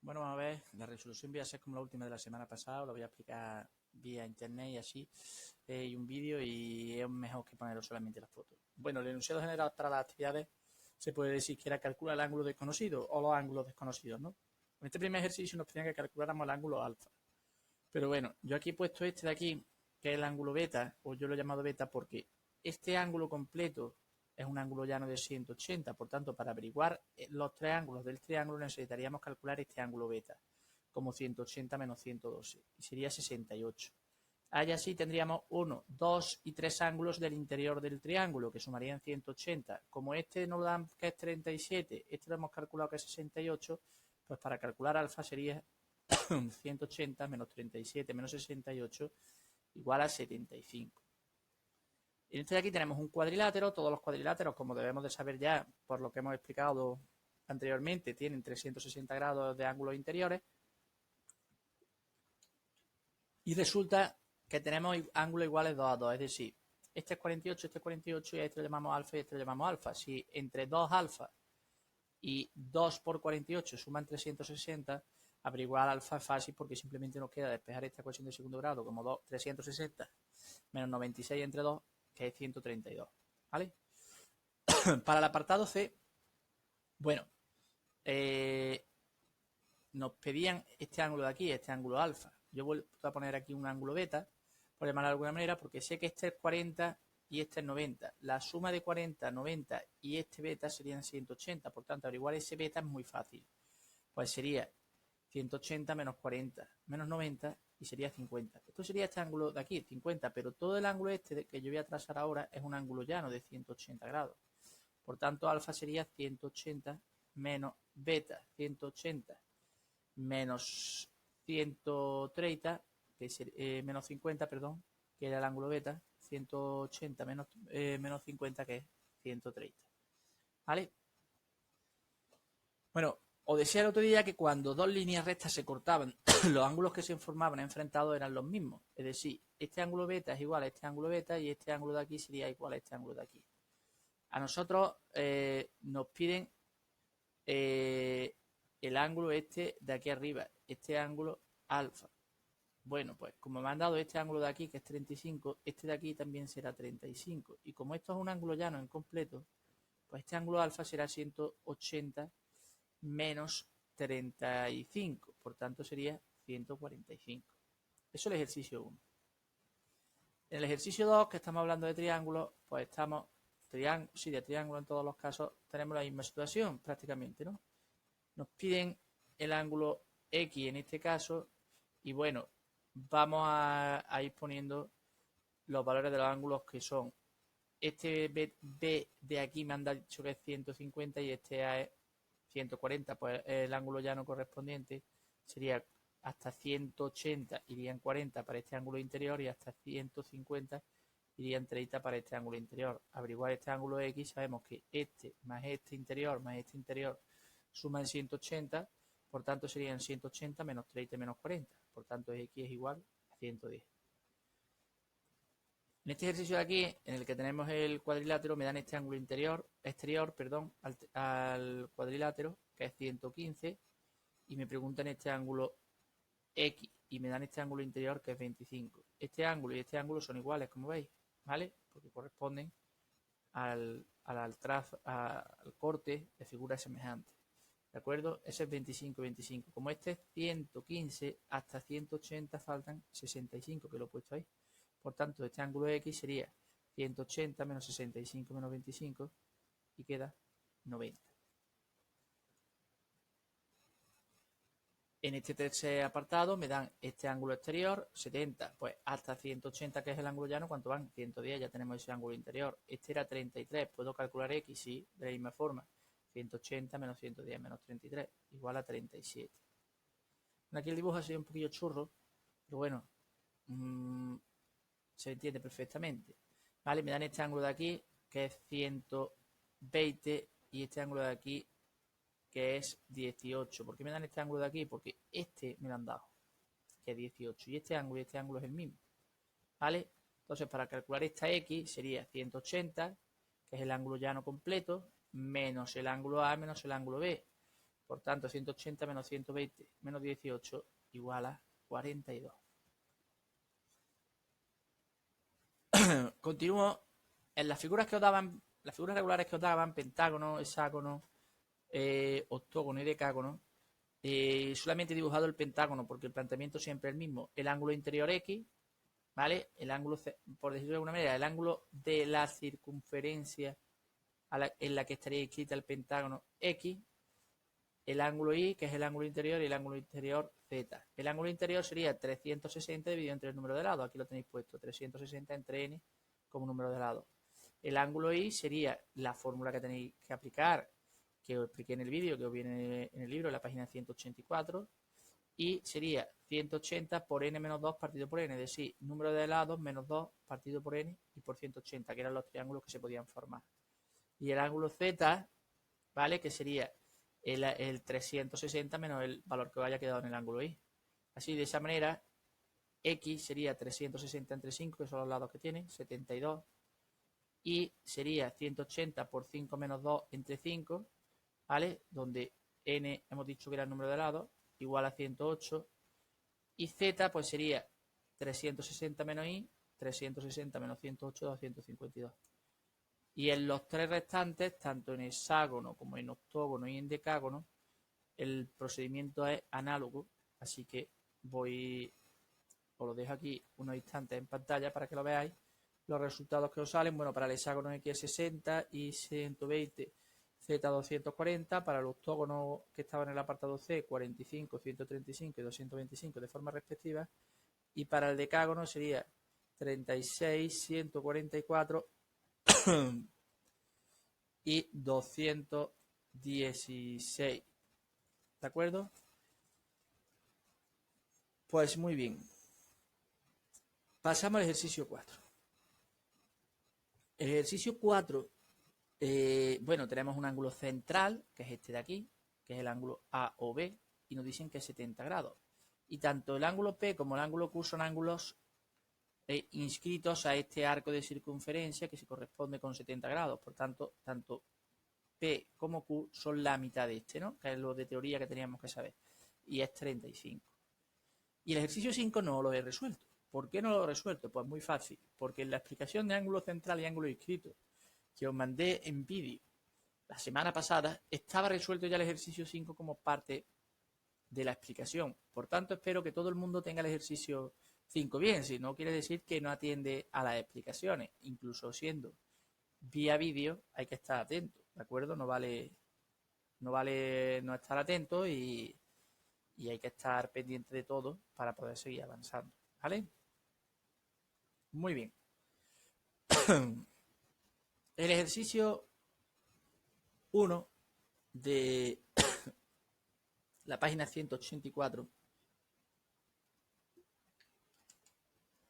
Bueno, vamos a ver, la resolución voy a ser como la última de la semana pasada, os lo voy a explicar vía internet y así, y un vídeo y es mejor que ponerlo solamente las fotos. Bueno, el enunciado general para las actividades se puede decir que era calcular el ángulo desconocido o los ángulos desconocidos, ¿no? En este primer ejercicio nos pedían que calculáramos el ángulo alfa. Pero bueno, yo aquí he puesto este de aquí, que es el ángulo beta, o yo lo he llamado beta porque este ángulo completo es un ángulo llano de 180, por tanto, para averiguar los tres ángulos del triángulo necesitaríamos calcular este ángulo beta, como 180 menos 112, y sería 68. Ahí así tendríamos 1, 2 y 3 ángulos del interior del triángulo, que sumarían 180. Como este nos dan que es 37, este lo hemos calculado que es 68, pues para calcular alfa sería 180 menos 37 menos 68 igual a 75. En este de aquí tenemos un cuadrilátero. Todos los cuadriláteros, como debemos de saber ya por lo que hemos explicado anteriormente, tienen 360 grados de ángulos interiores. Y resulta que tenemos ángulos iguales 2 a 2, es decir, este es 48, este es 48 y a este le llamamos alfa y a este le llamamos alfa. Si entre 2 alfa y 2 por 48 suman 360, averiguar alfa es fácil porque simplemente nos queda despejar esta ecuación de segundo grado como 360 menos 96 entre 2, que es 132. ¿Vale? Para el apartado C, bueno, nos pedían este ángulo de aquí, este ángulo alfa. Yo voy a poner aquí un ángulo beta, por llamarlo de alguna manera, porque sé que este es 40 y este es 90. La suma de 40, 90 y este beta serían 180. Por tanto, averiguar ese beta es muy fácil. Pues sería 180 menos 40 menos 90 y sería 50. Esto sería este ángulo de aquí, 50, pero todo el ángulo este que yo voy a trazar ahora es un ángulo llano de 180 grados. Por tanto, alfa sería 180 menos beta, 180 menos 130, que es, menos 50, perdón, que era el ángulo beta, 180 menos 50, que es 130. ¿Vale? Bueno, os decía el otro día que cuando dos líneas rectas se cortaban, los ángulos que se formaban enfrentados eran los mismos. Es decir, este ángulo beta es igual a este ángulo beta y este ángulo de aquí sería igual a este ángulo de aquí. A nosotros nos piden el ángulo este de aquí arriba, este ángulo alfa. Bueno, pues como me han dado este ángulo de aquí, que es 35, este de aquí también será 35. Y como esto es un ángulo llano en completo, pues este ángulo alfa será 180 menos 35. Por tanto, sería 145. Eso es el ejercicio 1. En el ejercicio 2, que estamos hablando de triángulos, pues estamos, de triángulo en todos los casos, tenemos la misma situación prácticamente, ¿no? Nos piden el ángulo X en este caso y bueno, vamos a ir poniendo los valores de los ángulos que son. Este B de aquí me han dicho que es 150 y este A es 140, pues el ángulo llano correspondiente sería hasta 180 irían 40 para este ángulo interior y hasta 150 irían 30 para este ángulo interior. Averiguar este ángulo X, sabemos que este más este interior suman 180, por tanto serían 180 menos 30 menos 40, por tanto X es igual a 110. En este ejercicio de aquí, en el que tenemos el cuadrilátero, me dan este ángulo exterior, al cuadrilátero, que es 115, y me preguntan este ángulo X, y me dan este ángulo interior, que es 25. Este ángulo y este ángulo son iguales, como veis, ¿vale? Porque corresponden al corte de figuras semejantes. ¿De acuerdo? Ese es 25, 25. Como este es 115, hasta 180 faltan 65, que lo he puesto ahí. Por tanto, este ángulo X sería 180 menos 65 menos 25 y queda 90. En este tercer apartado me dan este ángulo exterior, 70, pues hasta 180, que es el ángulo llano, ¿cuánto van? 110, ya tenemos ese ángulo interior. Este era 33, ¿puedo calcular X? Sí, de la misma forma. 180 menos 110 menos 33, igual a 37. Aquí el dibujo ha sido un poquillo churro, pero bueno, se entiende perfectamente. ¿Vale? Me dan este ángulo de aquí, que es 120, y este ángulo de aquí, que es 18. ¿Por qué me dan este ángulo de aquí? Porque este me lo han dado, que es 18, y este ángulo es el mismo. ¿Vale? Entonces, para calcular esta X sería 180, que es el ángulo llano completo, menos el ángulo A menos el ángulo B. Por tanto, 180 menos 120 menos 18 igual a 42. Continúo. En las figuras que os daban, las figuras regulares que os daban, pentágono, hexágono, octógono y decágono, solamente he dibujado el pentágono porque el planteamiento siempre es el mismo. El ángulo interior X, ¿vale? El ángulo, por decirlo de alguna manera, el ángulo de la circunferencia en la que estaría escrita el pentágono X, el ángulo Y, que es el ángulo interior, y el ángulo interior Z. El ángulo interior sería 360 dividido entre el número de lados. Aquí lo tenéis puesto, 360 entre n como número de lados. El ángulo Y sería la fórmula que tenéis que aplicar, que os expliqué en el vídeo, que os viene en el libro, en la página 184, y sería 180 por n menos 2 partido por n, es decir, número de lados menos 2 partido por n y por 180, que eran los triángulos que se podían formar. Y el ángulo Z, ¿vale? Que sería el 360 menos el valor que os haya quedado en el ángulo Y. Así, de esa manera, X sería 360 entre 5, que son los lados que tiene, 72, y sería 180 por 5 menos 2 entre 5, ¿vale? Donde n hemos dicho que era el número de lados, igual a 108, y z pues sería 360 menos i, 360 menos 108, 252. Y en los tres restantes, tanto en hexágono como en octógono y en decágono, el procedimiento es análogo, así que os lo dejo aquí unos instantes en pantalla para que lo veáis. Los resultados que os salen, bueno, para el hexágono X es 60 y 120, Z 240, para el octógono que estaba en el apartado C, 45, 135 y 225 de forma respectiva, y para el decágono sería 36, 144 y 216. ¿De acuerdo? Pues muy bien. Pasamos al ejercicio 4. El ejercicio 4, bueno, tenemos un ángulo central, que es este de aquí, que es el ángulo A o B, y nos dicen que es 70 grados. Y tanto el ángulo P como el ángulo Q son ángulos inscritos a este arco de circunferencia que se corresponde con 70 grados. Por tanto, tanto P como Q son la mitad de este, ¿no? Que es lo de teoría que teníamos que saber. Y es 35. Y el ejercicio 5 no lo he resuelto. ¿Por qué no lo he resuelto? Pues muy fácil. Porque en la explicación de ángulo central y ángulo inscrito que os mandé en vídeo la semana pasada, estaba resuelto ya el ejercicio 5 como parte de la explicación. Por tanto, espero que todo el mundo tenga el ejercicio 5 bien. Si no, quiere decir que no atiende a las explicaciones. Incluso siendo vía vídeo, hay que estar atento, ¿de acuerdo? No vale no estar atento y hay que estar pendiente de todo para poder seguir avanzando, ¿vale? Muy bien. El ejercicio 1 de la página 184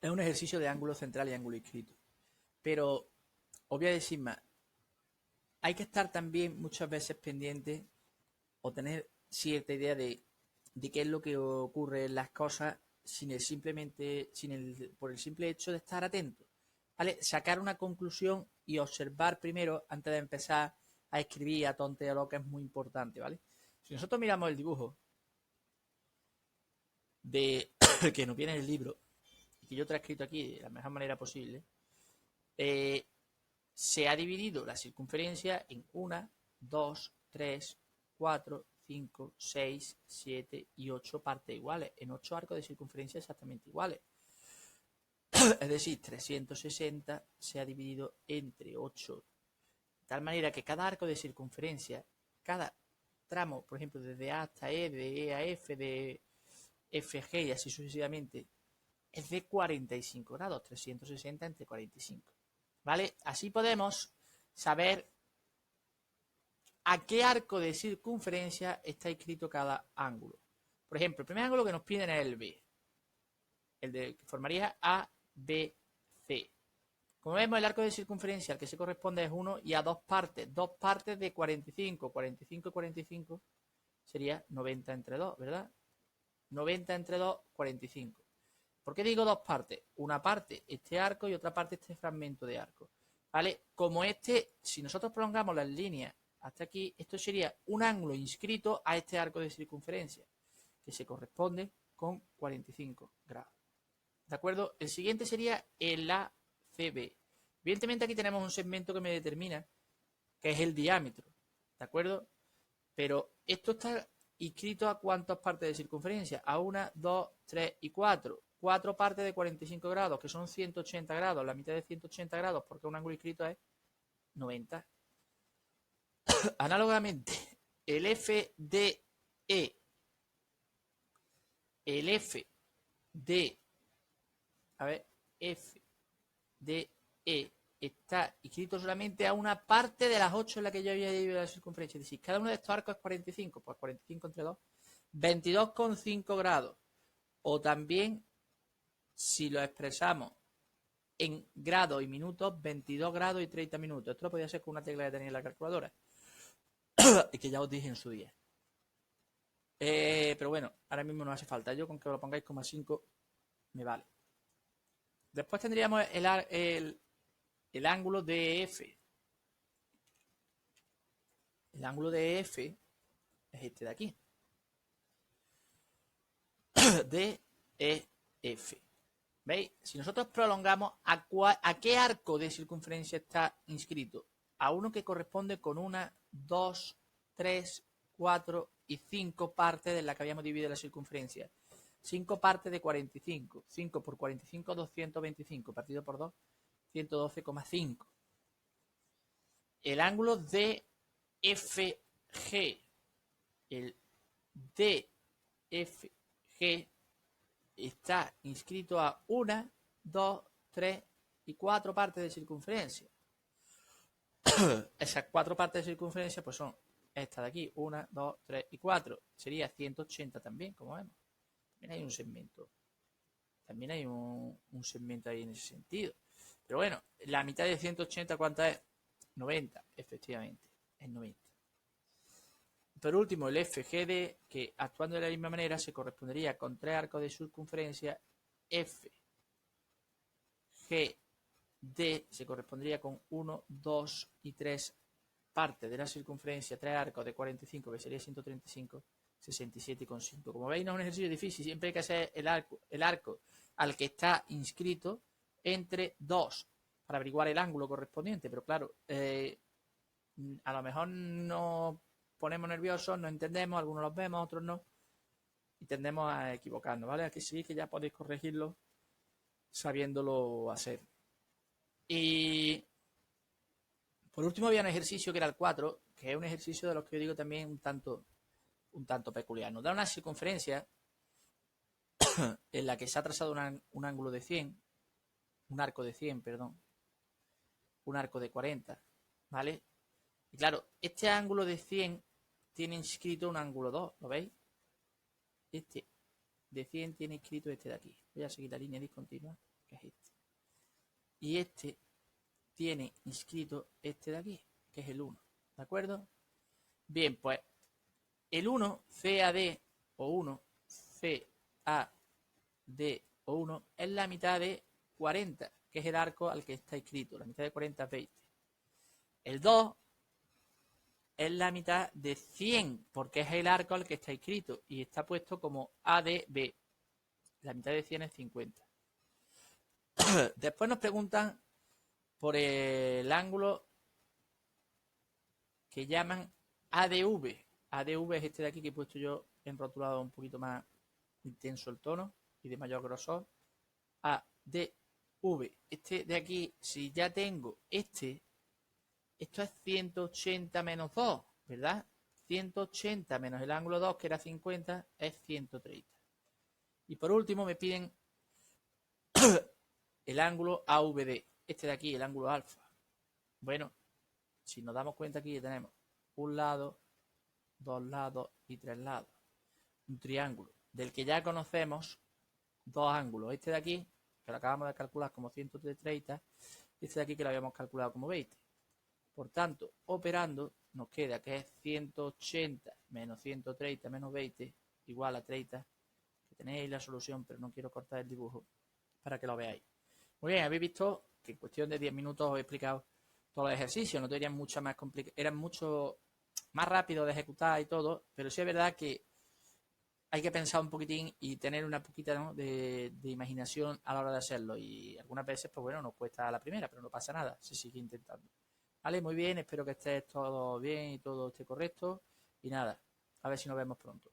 es un ejercicio de ángulo central y ángulo inscrito. Pero os voy a decir más. Hay que estar también muchas veces pendiente o tener cierta idea de qué es lo que ocurre en las cosas por el simple hecho de estar atento. ¿Vale? Sacar una conclusión y observar primero antes de empezar a escribir, a tontear, lo que es muy importante, ¿vale? Si nosotros miramos el dibujo de que nos viene en el libro y que yo te he escrito aquí de la mejor manera posible, se ha dividido la circunferencia en 1, 2, 3, 4, 5, 6, 7 y 8 partes iguales, en 8 arcos de circunferencia exactamente iguales. Es decir, 360 se ha dividido entre 8. De tal manera que cada arco de circunferencia, cada tramo, por ejemplo, desde A hasta E, de E a F, de FG y así sucesivamente, es de 45 grados, 360 entre 45. ¿Vale? Así podemos saber a qué arco de circunferencia está inscrito cada ángulo. Por ejemplo, el primer ángulo que nos piden es el B. El que formaría ABC. Como vemos, el arco de circunferencia al que se corresponde es 1 y a dos partes de 45. 45 y 45 sería 90 entre 2, ¿verdad? 90 entre 2, 45. ¿Por qué digo dos partes? Una parte este arco y otra parte este fragmento de arco. ¿Vale? Como si nosotros prolongamos las líneas hasta aquí, esto sería un ángulo inscrito a este arco de circunferencia, que se corresponde con 45 grados. ¿De acuerdo? El siguiente sería el ACB. Evidentemente aquí tenemos un segmento que me determina que es el diámetro. ¿De acuerdo? Pero esto está inscrito a ¿cuántas partes de circunferencia? A 1, 2, 3 y 4. 4 partes de 45 grados, que son 180 grados. La mitad de 180 grados, porque un ángulo inscrito es 90. Análogamente, el FDE, el FD, a ver, FDE está inscrito solamente a una parte de las 8 en la que yo había dividido la circunferencia. Es decir, cada uno de estos arcos es 45, pues 45 entre 2, 22,5 grados. O también, si lo expresamos en grados y minutos, 22 grados y 30 minutos. Esto lo podía hacer con una tecla que tenía en la calculadora. Y que ya os dije en su día. Pero bueno, ahora mismo no hace falta. Yo con que lo pongáis como 5 me vale. Después tendríamos el ángulo DEF. El ángulo DEF es este de aquí. DEF. ¿Veis? Si nosotros prolongamos, ¿a qué arco de circunferencia está inscrito? A uno que corresponde con 1, 2, 3, 4 y 5 partes de la que habíamos dividido la circunferencia. 5 partes de 45. 5 por 45, 225. Partido por 2, 112,5. El ángulo DFG. El DFG está inscrito a 1, 2, 3 y 4 partes de circunferencia. Esas 4 partes de circunferencia pues son esta de aquí, 1, 2, 3 y 4. Sería 180 también, como vemos. También hay un segmento. También hay un segmento ahí en ese sentido. Pero bueno, la mitad de 180, ¿cuánta es? 90, efectivamente. Es 90. Por último, el FGD, que actuando de la misma manera se correspondería con 3 arcos de circunferencia. FGD se correspondería con 1, 2 y 3 partes de la circunferencia, 3 arcos de 45, que sería 135, 67,5. Como veis, no es un ejercicio difícil, siempre hay que hacer el arco al que está inscrito entre 2 para averiguar el ángulo correspondiente, pero claro, a lo mejor no ponemos nerviosos, no entendemos, algunos los vemos, otros no, y tendemos a equivocarnos, ¿vale? Aquí sí que ya podéis corregirlo sabiéndolo hacer. Y por último había un ejercicio que era el 4, que es un ejercicio de los que yo digo también un tanto peculiar. Nos da una circunferencia en la que se ha trazado un ángulo de 100, un arco de 100, perdón, un arco de 40, ¿vale? Y claro, este ángulo de 100 tiene inscrito un ángulo 2, ¿lo veis? Este de 100 tiene inscrito este de aquí. Voy a seguir la línea discontinua, que es este. Y este tiene inscrito este de aquí, que es el 1, ¿de acuerdo? Bien, pues el 1, CAD o 1, CAD o 1 es la mitad de 40, que es el arco al que está inscrito. La mitad de 40 es 20. El 2 es la mitad de 100, porque es el arco al que está inscrito y está puesto como ADB. La mitad de 100 es 50. Después nos preguntan por el ángulo que llaman ADV. ADV es este de aquí que he puesto yo en rotulado un poquito más intenso el tono y de mayor grosor. ADV. Este de aquí, si ya tengo este, esto es 180 menos 2, ¿verdad? 180 menos el ángulo 2, que era 50, es 130. Y por último me piden el ángulo AVD. Este de aquí, el ángulo alfa. Bueno, si nos damos cuenta aquí tenemos un lado, 2 lados y 3 lados. Un triángulo del que ya conocemos 2 ángulos. Este de aquí, que lo acabamos de calcular como 130, y este de aquí que lo habíamos calculado como 20. Por tanto, operando, nos queda que es 180 menos 130 menos 20 igual a 30, que tenéis la solución, pero no quiero cortar el dibujo para que lo veáis. Muy bien, habéis visto que en cuestión de 10 minutos os he explicado todos los ejercicios, no tenían mucha más complicación, eran mucho más rápido de ejecutar y todo, pero sí es verdad que hay que pensar un poquitín y tener una poquita, ¿no?, de imaginación a la hora de hacerlo. Y algunas veces, pues bueno, nos cuesta a la primera, pero no pasa nada, se sigue intentando. Vale, muy bien, espero que estés todo bien y todo esté correcto. Y nada, a ver si nos vemos pronto.